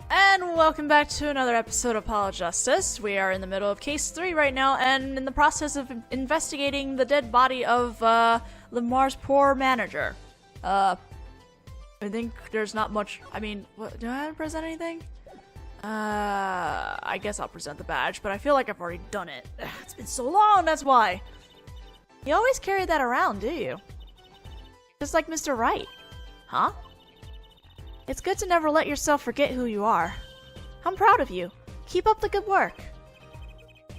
And welcome back to another episode of Apollo Justice. We are in the middle of case 3 right now, and in the process of investigating the dead body of, Lamiroir's poor manager. I think there's not much. I mean, what, do I have to present anything? I guess I'll present the badge, but I feel like I've already done it. It's been so long, that's why. You always carry that around, do you? Just like Mr. Wright. Huh? It's good to never let yourself forget who you are. I'm proud of you. Keep up the good work.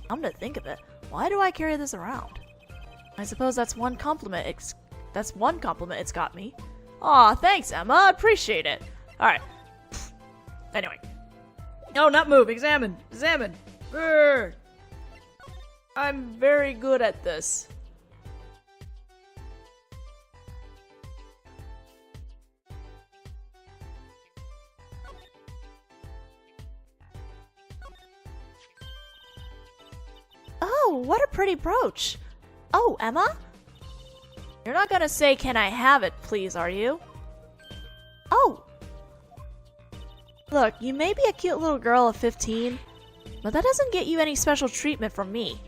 Come to think of it, why do I carry this around? I suppose that's one compliment it's got me. Aw, thanks, Emma. I appreciate it. Alright. Anyway. No, not move. Examine. Examine. Grr. I'm very good at this. Oh, what a pretty brooch. Oh, Emma? You're not gonna say, "Can I have it, please," are you? Oh! Look, you may be a cute little girl of 15, but that doesn't get you any special treatment from me.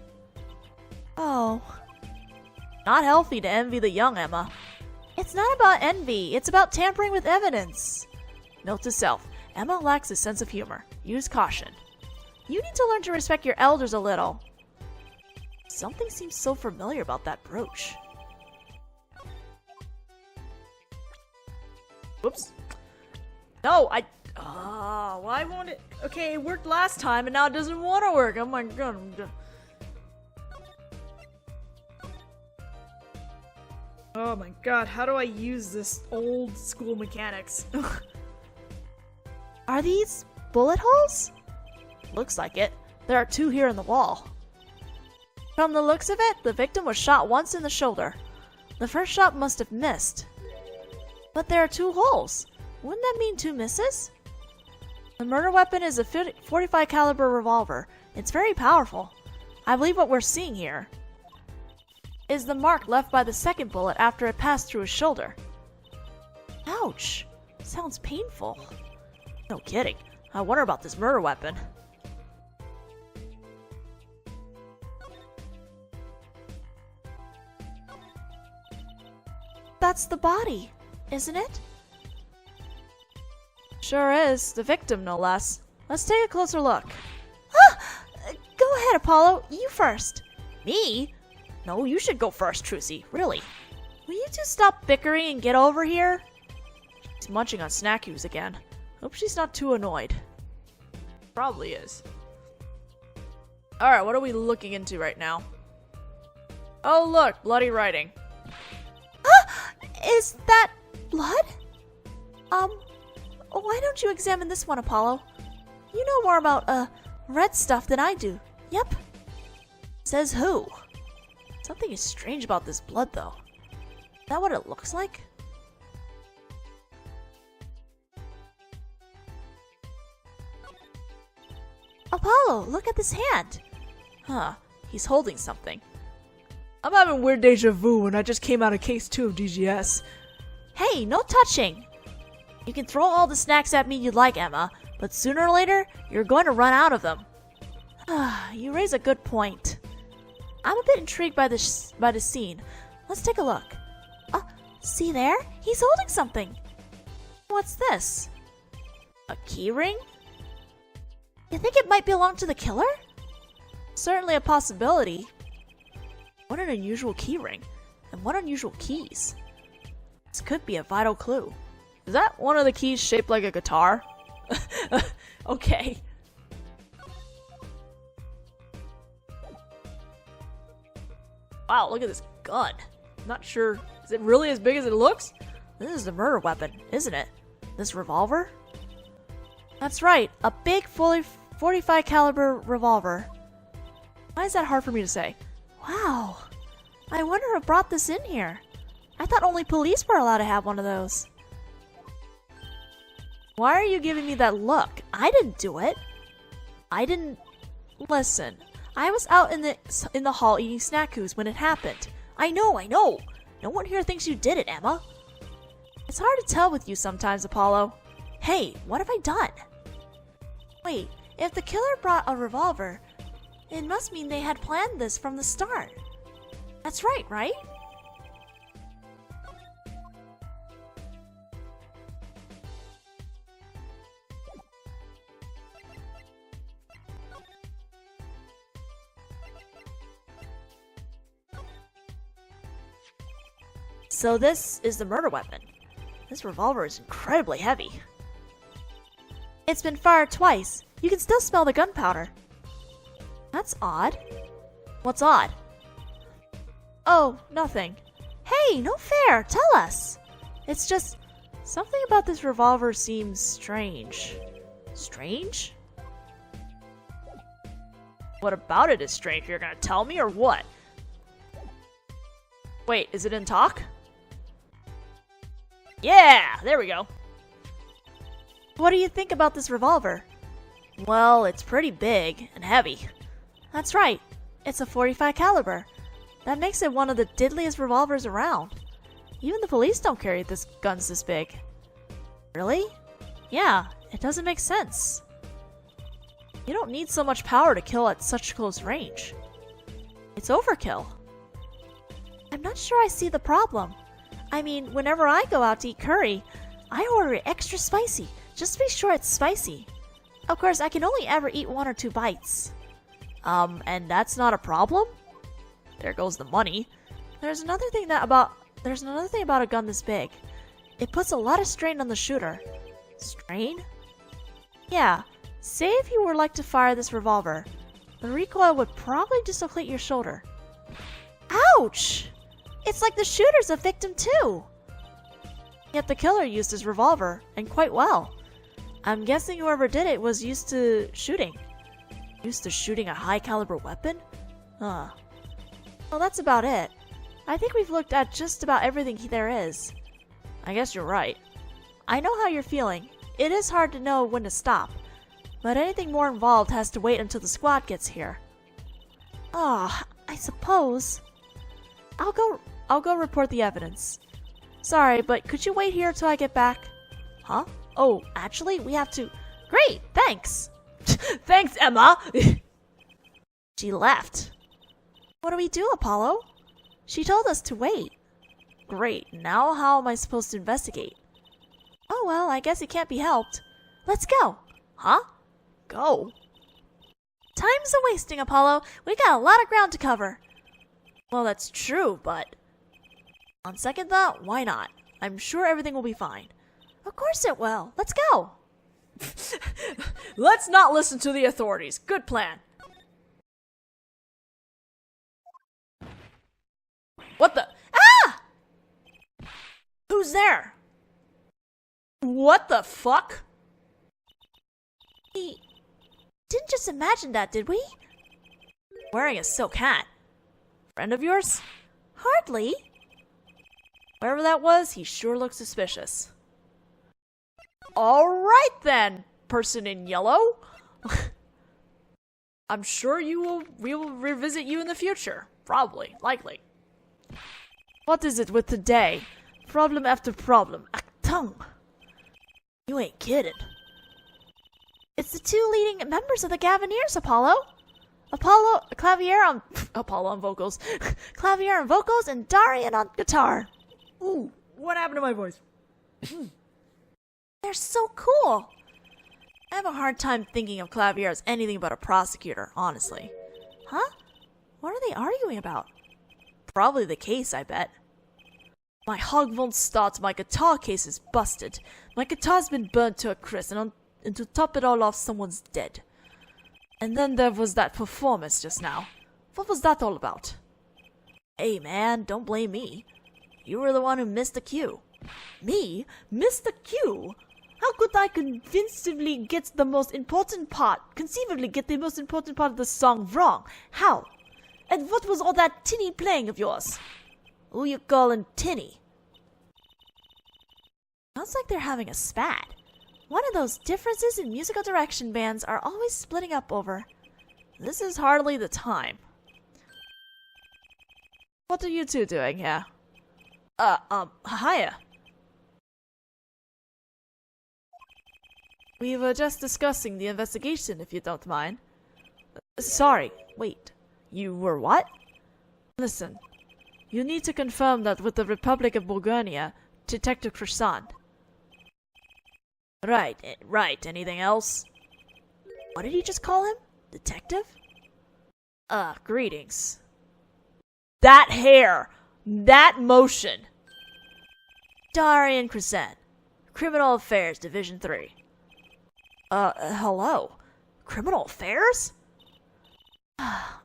Oh. Not healthy to envy the young, Emma. It's not about envy, it's about tampering with evidence. Note to self, Emma lacks a sense of humor. Use caution. You need to learn to respect your elders a little. Something seems so familiar about that brooch. Whoops. No, why won't it? Okay, it worked last time and now it doesn't want to work. Oh my god. Oh my god, how do I use this old school mechanics? Are these bullet holes? Looks like it. There are 2 here in the wall. From the looks of it, the victim was shot once in the shoulder. The first shot must have missed. But there are 2 holes. Wouldn't that mean 2 misses? The murder weapon is a .45 caliber revolver. It's very powerful. I believe what we're seeing here is the mark left by the second bullet after it passed through his shoulder. Ouch. Sounds painful. No kidding. I wonder about this murder weapon. That's the body, isn't it? Sure is. The victim, no less. Let's take a closer look. Ah! Go ahead, Apollo. You first. Me? No, you should go first, Trucy. Really. Will you two stop bickering and get over here? She's munching on snackies again. Hope she's not too annoyed. Probably is. Alright, what are we looking into right now? Oh, look. Bloody writing. Is that blood? Why don't you examine this one, Apollo? You know more about, red stuff than I do. Yep. Says who? Something is strange about this blood, though. Is that what it looks like? Apollo, look at this hand. Huh, he's holding something. I'm having weird deja vu when I just came out of case 2 of DGS. Hey, no touching! You can throw all the snacks at me you'd like, Emma, but sooner or later, you're going to run out of them. You raise a good point. I'm a bit intrigued by the scene. Let's take a look. See there? He's holding something. What's this? A key ring? You think it might belong to the killer? Certainly a possibility. What an unusual key ring, and what unusual keys. This could be a vital clue. Is that one of the keys shaped like a guitar? Okay. Wow, look at this gun. Not sure. Is it really as big as it looks? This is the murder weapon, isn't it? This revolver? That's right, a big .45 caliber revolver. Why is that hard for me to say? Wow. I wonder who brought this in here. I thought only police were allowed to have one of those. Why are you giving me that look? I didn't do it. I didn't... Listen. I was out in the hall eating snackoos when it happened. I know. No one here thinks you did it, Emma. It's hard to tell with you sometimes, Apollo. Hey, what have I done? Wait, if the killer brought a revolver, it must mean they had planned this from the start. That's right? So this is the murder weapon. This revolver is incredibly heavy. It's been fired twice. You can still smell the gunpowder. That's odd. What's odd? Oh, nothing. Hey, no fair. Tell us. It's just something about this revolver seems strange. Strange? What about it is strange? You're gonna tell me or what? Wait, is it in talk? Yeah, there we go. What do you think about this revolver? Well, it's pretty big and heavy. That's right. It's a .45 caliber. That makes it one of the diddliest revolvers around. Even the police don't carry guns this big. Really? Yeah, it doesn't make sense. You don't need so much power to kill at such close range. It's overkill. I'm not sure I see the problem. I mean, whenever I go out to eat curry, I order it extra spicy, just to be sure it's spicy. Of course, I can only ever eat 1 or 2 bites. And that's not a problem? There goes the money. There's another thing about a gun this big. It puts a lot of strain on the shooter. Strain? Yeah. Say if you were like to fire this revolver, the recoil would probably dislocate your shoulder. Ouch! It's like the shooter's a victim too! Yet the killer used his revolver, and quite well. I'm guessing whoever did it was used to shooting. Used to shooting a high caliber weapon? Huh. Well, that's about it. I think we've looked at just about everything there is. I guess you're right. I know how you're feeling. It is hard to know when to stop. But anything more involved has to wait until the squad gets here. Ah, I suppose. I'll go report the evidence. Sorry, but could you wait here till I get back? Huh? Oh, actually, we have to... Great, thanks! Thanks, Emma! She left. What do we do, Apollo? She told us to wait. Great, now how am I supposed to investigate? Oh well, I guess it can't be helped. Let's go! Huh? Go? Time's a-wasting, Apollo. We got a lot of ground to cover. Well, that's true, but... On second thought, why not? I'm sure everything will be fine. Of course it will. Let's go! Let's not listen to the authorities. Good plan. What the? Ah! Who's there? What the fuck? We didn't just imagine that, did we? Wearing a silk hat. Friend of yours? Hardly. Wherever that was, he sure looks suspicious. Alright then, person in yellow. I'm sure we will revisit you in the future. Probably, likely. What is it with today? Problem after problem. Achtung! You ain't kidding. It's the 2 leading members of the Gavineers, Apollo. Clavier on vocals. Clavier on vocals and Darian on guitar. Ooh, what happened to my voice? They're so cool. I have a hard time thinking of Clavier as anything but a prosecutor, honestly. Huh? What are they arguing about? Probably the case, I bet. My hog won't start, my guitar case is busted. My guitar's been burnt to a crisp, and to top it all off, someone's dead. And then there was that performance just now. What was that all about? Hey man, don't blame me. You were the one who missed the cue. Me? Missed the cue? How could I conceivably get the most important part of the song wrong? How? And what was all that tinny playing of yours? Who you callin' tinny? Sounds like they're having a spat. One of those differences in musical direction bands are always splitting up over. This is hardly the time. What are you two doing here? Hiya. We were just discussing the investigation, if you don't mind. Sorry, wait. You were what? Listen, you need to confirm that with the Republic of Bulgaria, Detective Croissant. Right. Anything else? What did he just call him? Detective? Greetings. That hair! That motion! Darian Crescent, Criminal Affairs, Division 3. Hello? Criminal Affairs?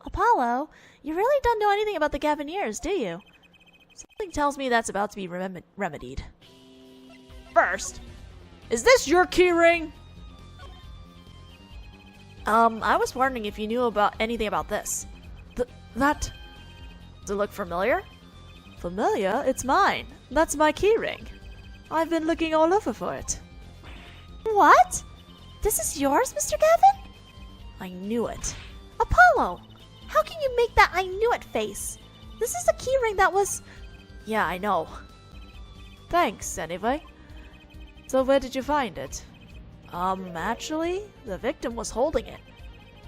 Apollo, you really don't know anything about the Gaviniers, do you? Something tells me that's about to be remedied. First, is this your keyring? I was wondering if you knew about anything about this. That... Does it look familiar? Familiar? It's mine. That's my keyring. I've been looking all over for it. What? This is yours, Mr. Gavin? I knew it. Apollo! How can you make that I knew it face? This is a keyring that was... Yeah, I know. Thanks, anyway. So where did you find it? Actually, the victim was holding it.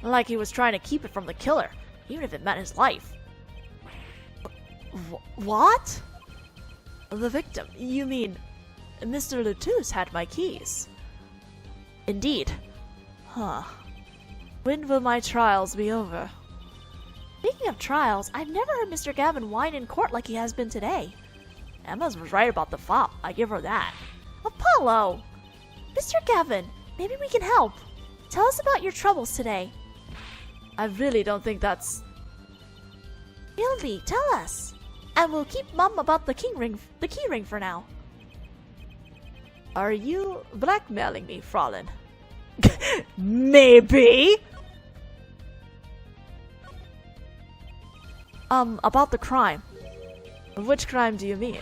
Like he was trying to keep it from the killer, even if it meant his life. What? The victim? You mean... Mr. Latouche had my keys. Indeed. Huh. When will my trials be over? Speaking of trials, I've never heard Mr. Gavin whine in court like he has been today. Emma's was right about the fop. I give her that. Apollo! Mr. Gavin, maybe we can help. Tell us about your troubles today. I really don't think that's... Really, tell us. And we'll keep mum about the keyring for now. Are you blackmailing me, Fraulein? Maybe. About the crime. Which crime do you mean?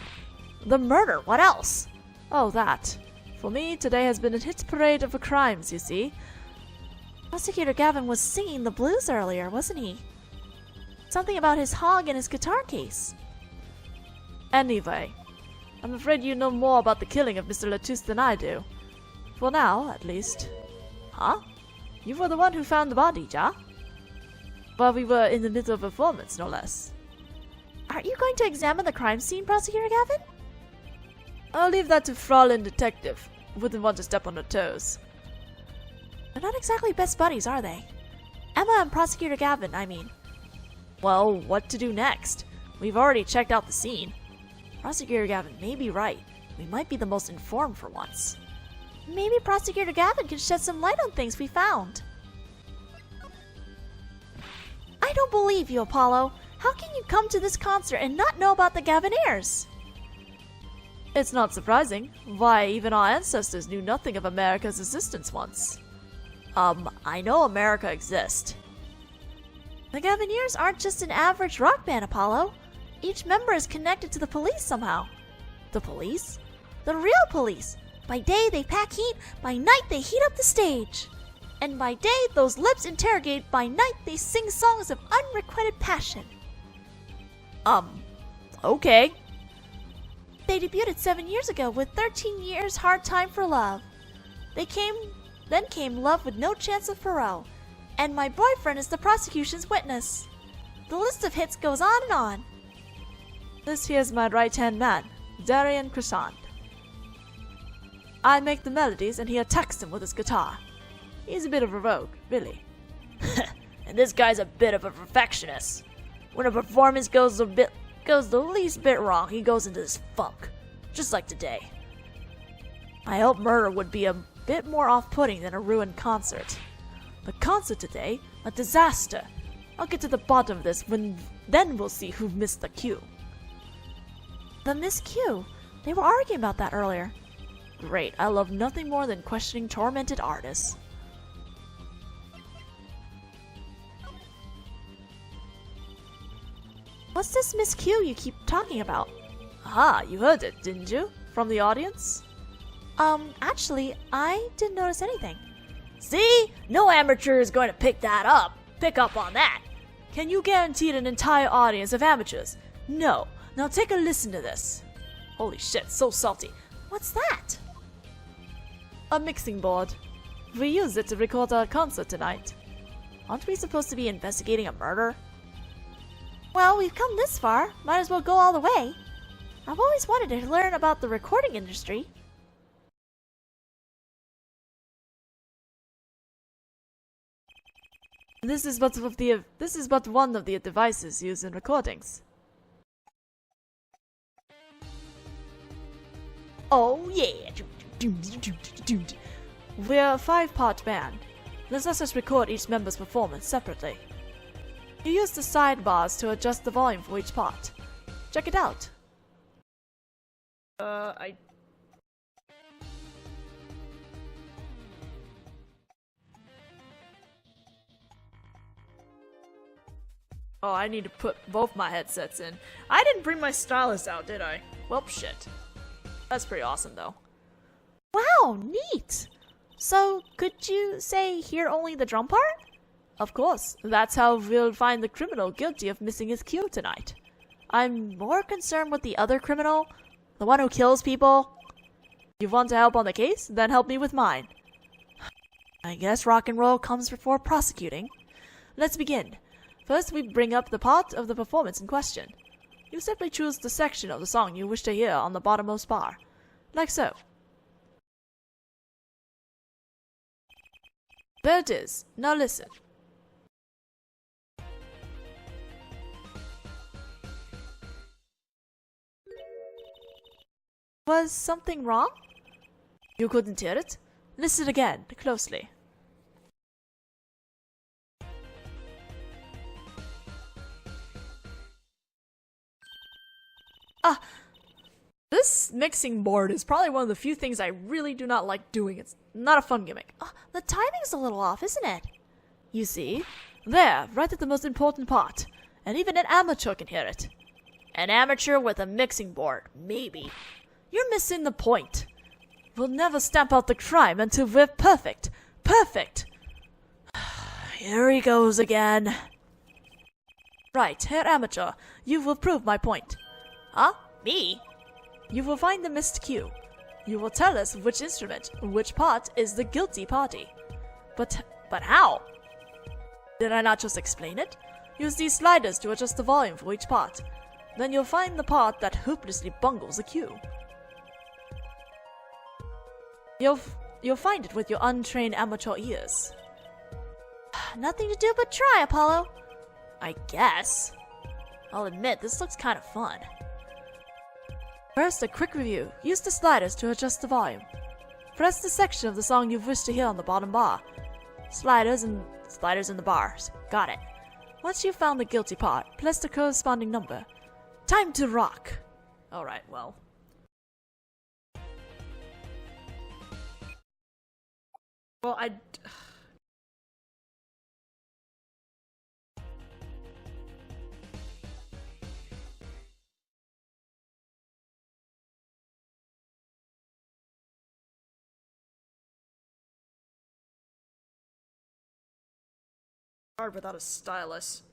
The murder, what else? Oh, that. For me, today has been a hit parade of crimes, you see. Prosecutor Gavin was singing the blues earlier, wasn't he? Something about his hog and his guitar case. Anyway, I'm afraid you know more about the killing of Mr. Latouche than I do. For now, at least. Huh? You were the one who found the body, ja? While we were in the middle of a performance, no less. Aren't you going to examine the crime scene, Prosecutor Gavin? I'll leave that to Fraulein Detective. Wouldn't want to step on her toes. They're not exactly best buddies, are they? Emma and Prosecutor Gavin, I mean. Well, what to do next? We've already checked out the scene. Prosecutor Gavin may be right. We might be the most informed for once. Maybe Prosecutor Gavin can shed some light on things we found. I don't believe you, Apollo. How can you come to this concert and not know about the Gaviniers? It's not surprising. Why, even our ancestors knew nothing of America's existence once. I know America exists. The Gaviniers aren't just an average rock band, Apollo. Each member is connected to the police somehow. The police? The real police. By day they pack heat, by night they heat up the stage. And by day those lips interrogate, by night they sing songs of unrequited passion. Okay. They debuted 7 years ago with 13 Years Hard Time for Love. Then came Love with No Chance of Parole, and My Boyfriend is the prosecution's witness. The list of hits goes on and on. This here's my right-hand man, Darian Crescent. I make the melodies and he attacks them with his guitar. He's a bit of a rogue, really. And this guy's a bit of a perfectionist. When a performance goes the least bit wrong, he goes into this funk. Just like today. I hope murder would be a bit more off-putting than a ruined concert. The concert today, a disaster. I'll get to the bottom of this then we'll see who missed the cue. The Miss Q. They were arguing about that earlier. Great, I love nothing more than questioning tormented artists. What's this Miss Q you keep talking about? Aha, you heard it, didn't you? From the audience? Actually, I didn't notice anything. See? No amateur is going to pick up on that. Can you guarantee an entire audience of amateurs? No. Now take a listen to this. Holy shit, so salty. What's that? A mixing board. We used it to record our concert tonight. Aren't we supposed to be investigating a murder? Well, we've come this far. Might as well go all the way. I've always wanted to learn about the recording industry. This is but one of the devices used in recordings. Oh yeah! We're a 5-part band. This lets us record each member's performance separately. You use the sidebars to adjust the volume for each part. Check it out. Oh, I need to put both my headsets in. I didn't bring my stylus out, did I? Well, shit. That's pretty awesome, though. Wow, neat! So, could you say hear only the drum part? Of course. That's how we'll find the criminal guilty of missing his cue tonight. I'm more concerned with the other criminal, the one who kills people. You want to help on the case? Then help me with mine. I guess rock and roll comes before prosecuting. Let's begin. First, we bring up the part of the performance in question. You simply choose the section of the song you wish to hear on the bottommost bar. Like so. There it is. Now listen. Was something wrong? You couldn't hear it? Listen again, closely. This mixing board is probably one of the few things I really do not like doing. It's not a fun gimmick. The timing's a little off, isn't it? You see? There, right at the most important part. And even an amateur can hear it. An amateur with a mixing board, maybe. You're missing the point. We'll never stamp out the crime until we're perfect. Perfect! Here he goes again. Right, Herr Amateur, you will prove my point. Huh? Me? You will find the missed cue. You will tell us which instrument, which part is the guilty party. But how? Did I not just explain it? Use these sliders to adjust the volume for each part. Then you'll find the part that hopelessly bungles the cue. You'll find it with your untrained amateur ears. Nothing to do but try, Apollo. I guess. I'll admit, this looks kind of fun. First, a quick review. Use the sliders to adjust the volume. Press the section of the song you wish to hear on the bottom bar. Sliders in the bars. Got it. Once you've found the guilty part, press the corresponding number. Time to rock. Alright, well. Well, hard without a stylus.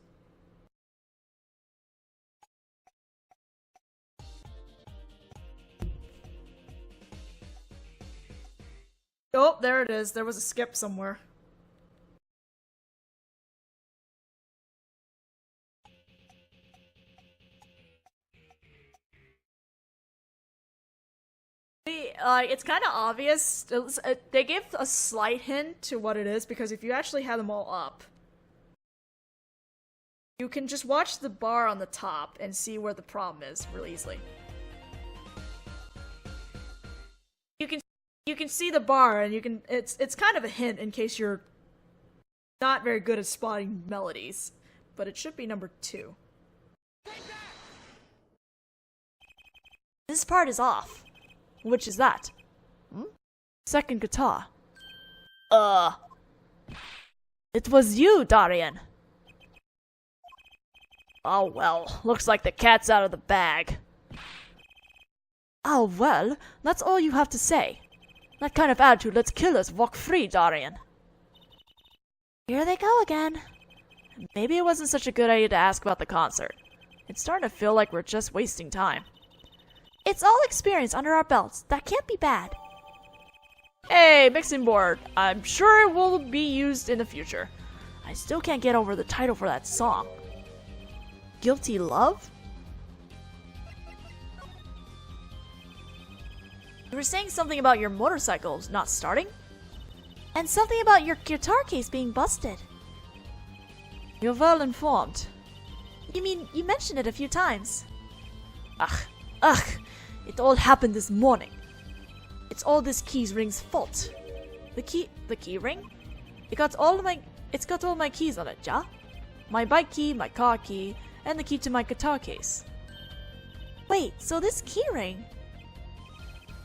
Oh, there it is. There was a skip somewhere. It's kind of obvious. They give a slight hint to what it is, because if you actually have them all up, you can just watch the bar on the top and see where the problem is really easily. You can see the bar, and it's kind of a hint in case you're not very good at spotting melodies, but it should be number 2. This part is off. Which is that? Second guitar. It was you, Darian. Oh well, looks like the cat's out of the bag. Oh well, that's all you have to say. That kind of attitude lets killers walk free, Darian. Here they go again. Maybe it wasn't such a good idea to ask about the concert. It's starting to feel like we're just wasting time. It's all experience under our belts. That can't be bad. Hey! Okay, mixing board. I'm sure it will be used in the future. I still can't get over the title for that song. Guilty Love? You were saying something about your motorcycles not starting? And something about your guitar case being busted. You're well informed. You mean, you mentioned it a few times. Ugh, it all happened this morning. It's all this key ring's fault. The key ring? It's got all my keys on it, yeah? My bike key, my car key, and the key to my guitar case. Wait, so this key ring?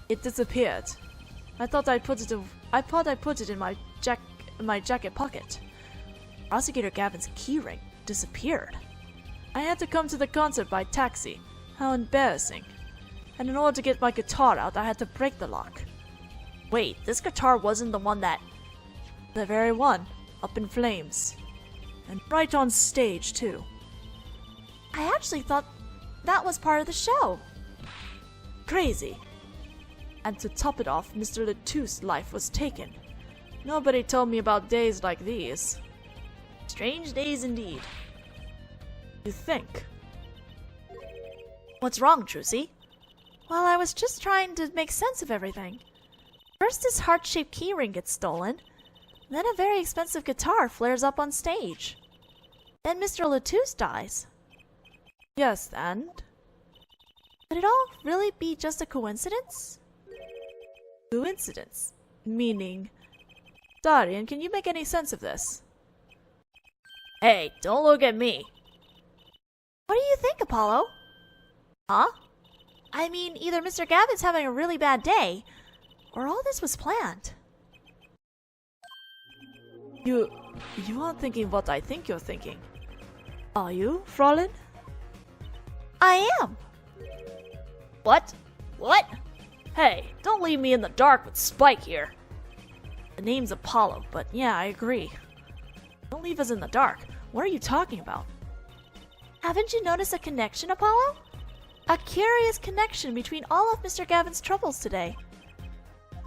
It disappeared. I thought I put it in my jacket pocket. Prosecutor Gavin's keyring disappeared. I had to come to the concert by taxi. How embarrassing. And in order to get my guitar out, I had to break the lock. Wait, this guitar wasn't the one that... The very one. Up in flames. And right on stage, too. I actually thought that was part of the show. Crazy. And to top it off, Mr. Latou's life was taken. Nobody told me about days like these. Strange days indeed. You think? What's wrong, Trucy? Well, I was just trying to make sense of everything. First this heart-shaped keyring gets stolen, then a very expensive guitar flares up on stage. Then Mr. Latou's dies. Yes, and? Could it all really be just a coincidence? Coincidence? Meaning... Darian, can you make any sense of this? Hey, don't look at me. What do you think, Apollo? Huh? I mean, either Mr. Gavin's having a really bad day, or all this was planned. You aren't thinking what I think you're thinking. Are you, Fraulein? I am. What? What? Hey, don't leave me in the dark with Spike here. The name's Apollo, but yeah, I agree. Don't leave us in the dark. What are you talking about? Haven't you noticed a connection, Apollo? A curious connection between all of Mr. Gavin's troubles today.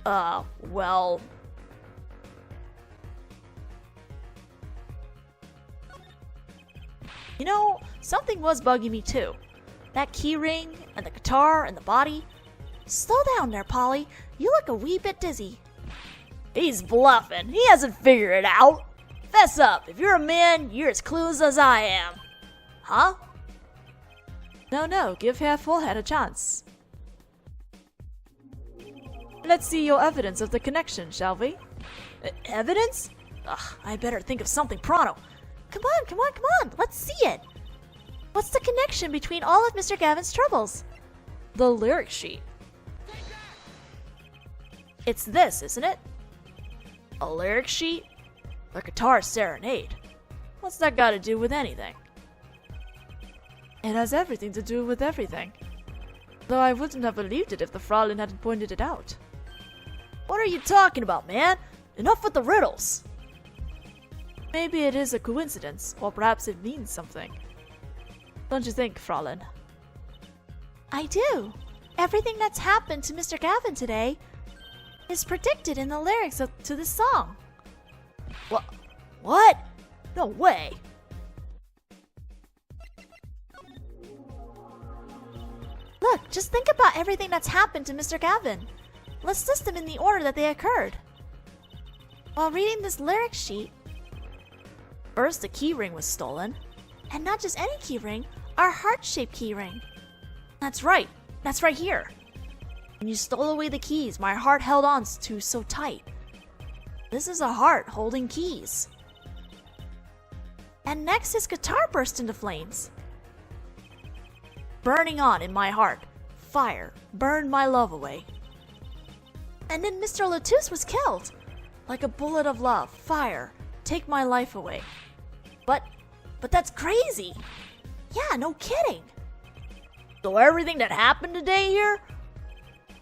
Well... You know, something was bugging me too. That key ring, and the guitar, and the body. Slow down there, Polly. You look a wee bit dizzy. He's bluffing. He hasn't figured it out. Fess up. If you're a man, you're as clueless as I am. Huh? No, give Herr Fullhead a chance. Let's see your evidence of the connection, shall we? Evidence? Ugh, I better think of something pronto. Come on, let's see it. What's the connection between all of Mr. Gavin's troubles? The lyric sheet. It's this, isn't it? A lyric sheet? The Guitar Serenade. What's that got to do with anything? It has everything to do with everything. Though I wouldn't have believed it if the Fraulein hadn't pointed it out. What are you talking about, man? Enough with the riddles! Maybe it is a coincidence, or perhaps it means something. Don't you think, Fraulein? I do. Everything that's happened to Mr. Gavin today is predicted in the lyrics to this song. What? No way! Look, just think about everything that's happened to Mr. Gavin. Let's list them in the order that they occurred. While reading this lyric sheet, first the keyring was stolen. And not just any keyring, our heart-shaped keyring. That's right here. When you stole away the keys my heart held on to so tight. This is a heart holding keys. And next his guitar burst into flames. Burning on in my heart, fire burned my love away. And then Mr. Latou's was killed. Like a bullet of love, fire, take my life away. But that's crazy. Yeah, no kidding. So everything that happened today here,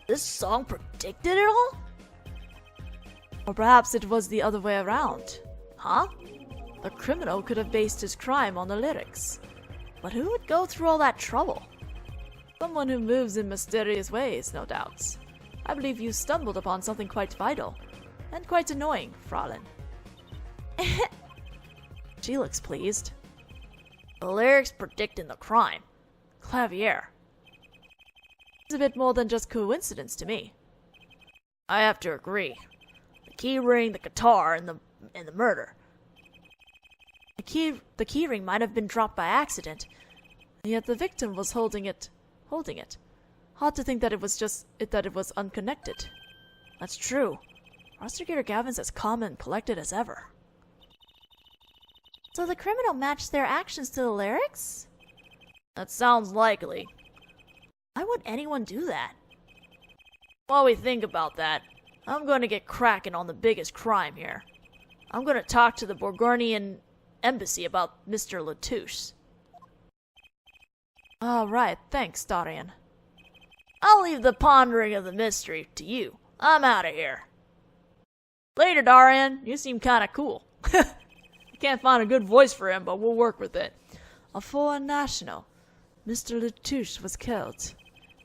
this song predicted it all? Or perhaps it was the other way around. Huh? The criminal could have based his crime on the lyrics. But who would go through all that trouble? Someone who moves in mysterious ways, no doubt. I believe you stumbled upon something quite vital. And quite annoying, Fraulein. She looks pleased. The lyrics predicting the crime. Clavier. It's a bit more than just coincidence to me. I have to agree. The key ring, the guitar, and the murder. The key ring might have been dropped by accident, and yet the victim was holding it. Hard to think that it was unconnected. That's true. Prosecutor Gavin's as calm and collected as ever. So the criminal matched their actions to the lyrics? That sounds likely. Why would anyone do that? While we think about that, I'm going to get cracking on the biggest crime here. I'm going to talk to the Borgornian embassy about Mr. Latouche. All right, thanks, Darian. I'll leave the pondering of the mystery to you. I'm out of here. Later, Darian. You seem kind of cool. I can't find a good voice for him, but we'll work with it. A foreign national. Mr. Latouche was killed.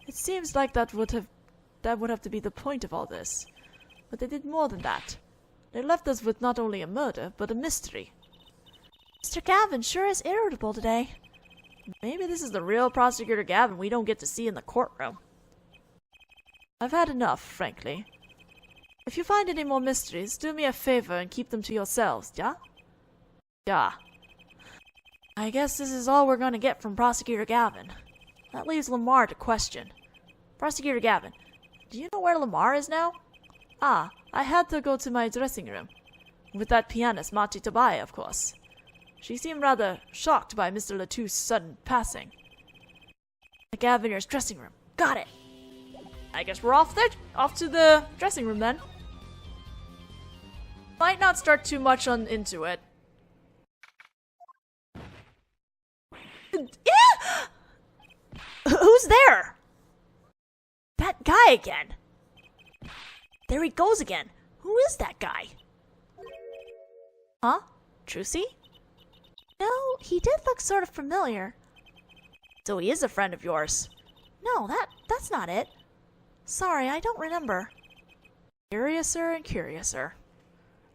It seems like that would have to be the point of all this. But they did more than that. They left us with not only a murder, but a mystery. Mr. Gavin sure is irritable today. Maybe this is the real Prosecutor Gavin we don't get to see in the courtroom. I've had enough, frankly. If you find any more mysteries, do me a favor and keep them to yourselves, yeah? Yeah. I guess this is all we're going to get from Prosecutor Gavin. That leaves Lamar to question. Prosecutor Gavin, do you know where Lamar is now? Ah, I had to go to my dressing room. With that pianist, Mati Tabaya, of course. She seemed rather shocked by Mr. Latouche's sudden passing. The Gaviner's dressing room. Got it! I guess we're off to the dressing room then. Might not start too much into it. Who's there? That guy again. There he goes again. Who is that guy? Huh? Trucy? No, he did look sort of familiar. So he is a friend of yours. No, that's not it. Sorry, I don't remember. Curiouser and curiouser.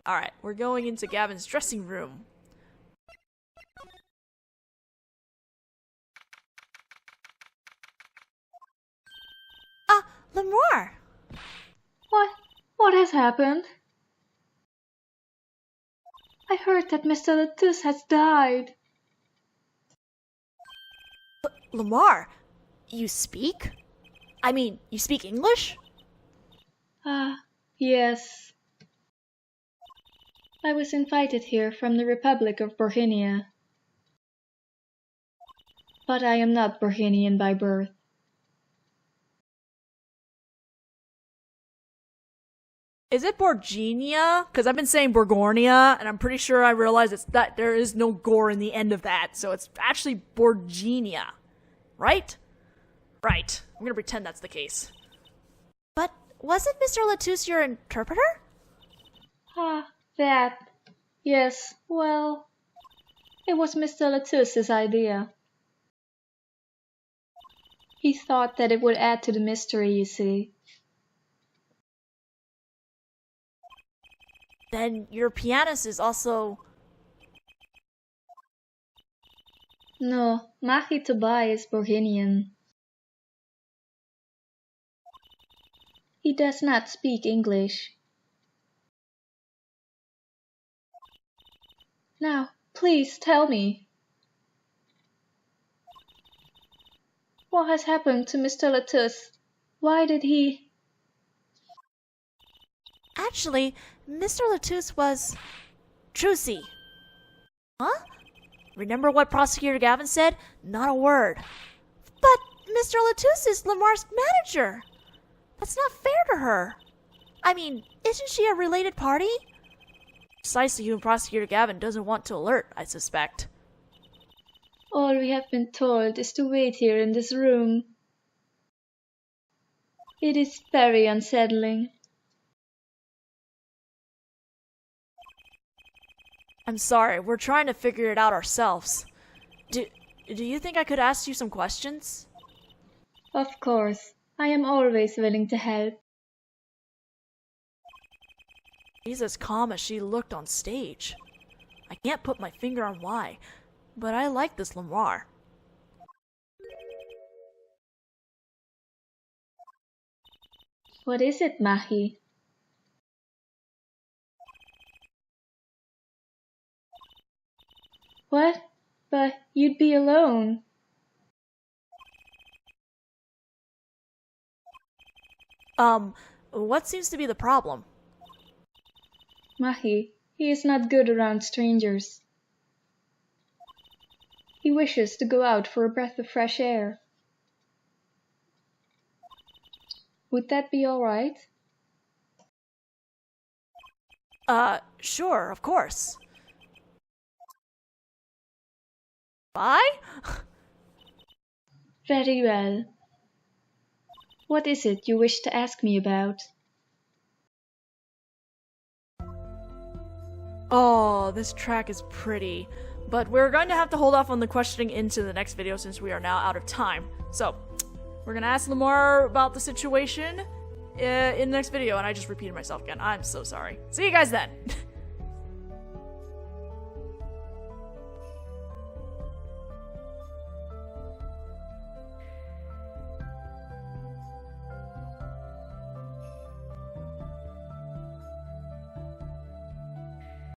Alright, we're going into Gavin's dressing room. Ah, Lamiroir! What has happened? I heard that Mr. Latouche has died. Lamar, you speak? I mean, you speak English? Yes. I was invited here from the Republic of Bohemia. But I am not Bohemian by birth. Is it Borgenia? Because I've been saying Borgornia, and I'm pretty sure I realized it's that there is no gore in the end of that, so it's actually Borgenia. Right? Right. I'm gonna pretend that's the case. But wasn't Mr. Latouche your interpreter? That. Yes, well, it was Mr. Latouche's idea. He thought that it would add to the mystery, you see. Then your pianist is also... No, Magi Tobai is Bohemian. He does not speak English. Now, please tell me. What has happened to Mr. Latouche? Why did he... Actually, Mr. Latouche was... Trucy. Huh? Remember what Prosecutor Gavin said? Not a word. But Mr. Latouche is Lamar's manager. That's not fair to her. I mean, isn't she a related party? Precisely who Prosecutor Gavin doesn't want to alert, I suspect. All we have been told is to wait here in this room. It is very unsettling. I'm sorry, we're trying to figure it out ourselves. Do you think I could ask you some questions? Of course, I am always willing to help. She's as calm as she looked on stage. I can't put my finger on why, but I like this Lamiroir. What is it, Mahi? What? But you'd be alone. What seems to be the problem? Mahi, he is not good around strangers. He wishes to go out for a breath of fresh air. Would that be all right? Sure, of course. Bye? Very well. What is it you wish to ask me about? Oh, this track is pretty. But we're going to have to hold off on the questioning into the next video since we are now out of time. So, we're going to ask Lamiroir about the situation in the next video, and I just repeated myself again. I'm so sorry. See you guys then!